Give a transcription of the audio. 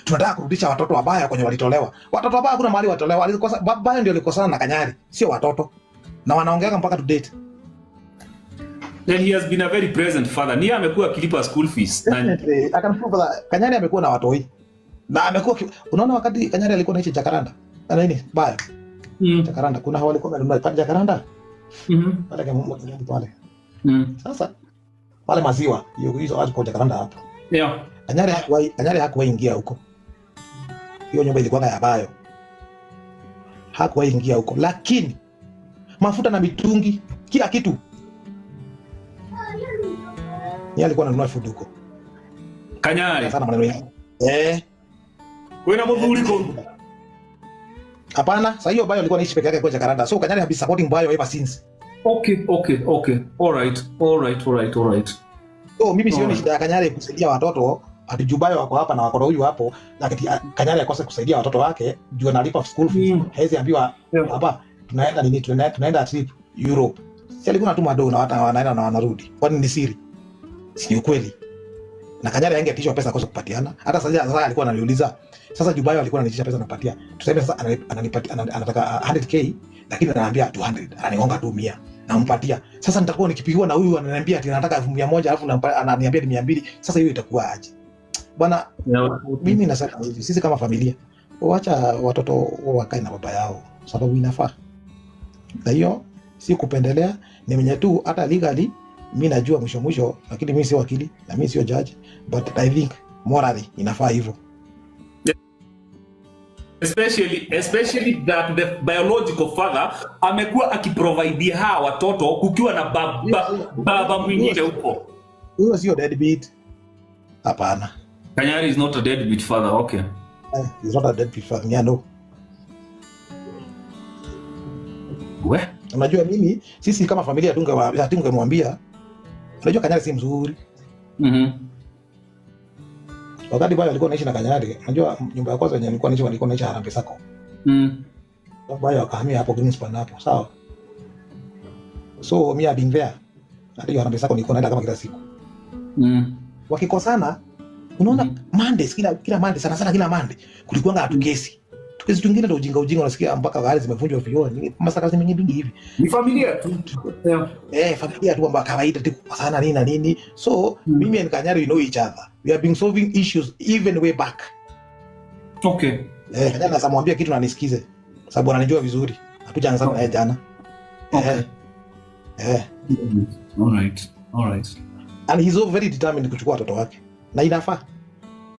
tunataka kurudisha watoto wabaya kwenye walitolewa. Watoto wabaya kuna mahali walitolewa, walikosa baba ndio alikosana na Kanyari, sio watoto. Na wanaongea mpaka to date. Then he has been a very present father. Nia amekuwa akilipa school fees. Akamfupa Kanyari amekuwa na watoi. Na amekuwa unaona wakati Kanyari alikuwa anaishi Jakaranda. Na nini? Baya. Jakaranda kuna hawali kwa ndio pale Jakaranda. Pale kama pale. Sasa pale maziwa hizo watu kwa Jakaranda hapo. Yeah. Kanyari hakuwahi ingia huko. Hiyo nyumba ilikuwa ya Bayo. Hakuwahi ingia huko, lakini mafuta na mitungi, kila kitu. Yeye alikuwa ananunua food huko. Kanyari. Sana maneno yake. Wewe na mvuliko huko. Hapana, sasa hiyo Bayo alikuwa anaishi peke yake kwa Jakaranda. So Kanyari has been supporting Bayo ever since. Okay. All right. So mimi sioni shida ya Kanyari kusaidia watoto. Ati Jubayo wako hapa na wako huyu hapo, lakini Kanyari akose kusaidia watoto wake, juu analipa school fees. Hezi ambiwa hapa tunaenda trip Europe. Si alikuwa anatuma do na watu wanaenda na wanarudi. Kwani ni siri? Si ukweli. Na Kanyari angetishwa pesa kosa kupatiana. Hata sasa alikuwa ananiuliza. Sasa Jubayo alikuwa ananitisha pesa napatia. Tuseme sasa anataka 100k, lakini ananiambia 200. Ananigonga tu 100. Nampatia. Sasa nitakuwa nikipigiwa na huyu ananiambia ati anataka 100 alafu ananiambia ni 200. Sasa hiyo itakuwa aje? Bwana, mimi nasema hivi, sisi kama familia waacha watoto wakae na baba yao, sababu inafaa. Na hiyo si kupendelea, ni mwenye tu hata legally mimi najua mwisho, lakini mimi si wakili na mimi sio judge, but I think morally inafaa hivyo. Especially that the biological father amekuwa akiprovide hawa watoto kukiwa na baba mwingine huko. Huyo sio deadbeat. Hapana. Kanyari is not a deadbeat father, okay. He's not a deadbeat father, yeah, no. Unajua mimi, sisi kama familia tungemwambia, unajua Kanyari si mzuri. Wakati Bayo alikuwa anaishi na Kanyari, unajua nyumba ya kwanza yenye alikuwa anaishi Harambee Sacco. Bayo akahamia hapo Greenspan hapo, sawa? So mimi being there, hadi Harambee Sacco nilikuwa naenda kama kila siku. Wakikosana, unaona Mondays kila Monday sana kila Monday kulikuwa ngatu kesi. Tukesi tungine ndio ujinga unasikia mpaka gari zimevunjwa vioo, ni masaka mingi hivi. Ni familia tu. Familia tu ambao kawaida tu sana nini na nini. So mimi and Kanyari we know each other. We have been solving issues even way back. Okay. Kanyari nasamwambia kitu na nisikize. Sababu ananijua vizuri. Hatujaanza naye jana. Okay. All right. And he's so very determined kuchukua watoto wake. Na inafaa.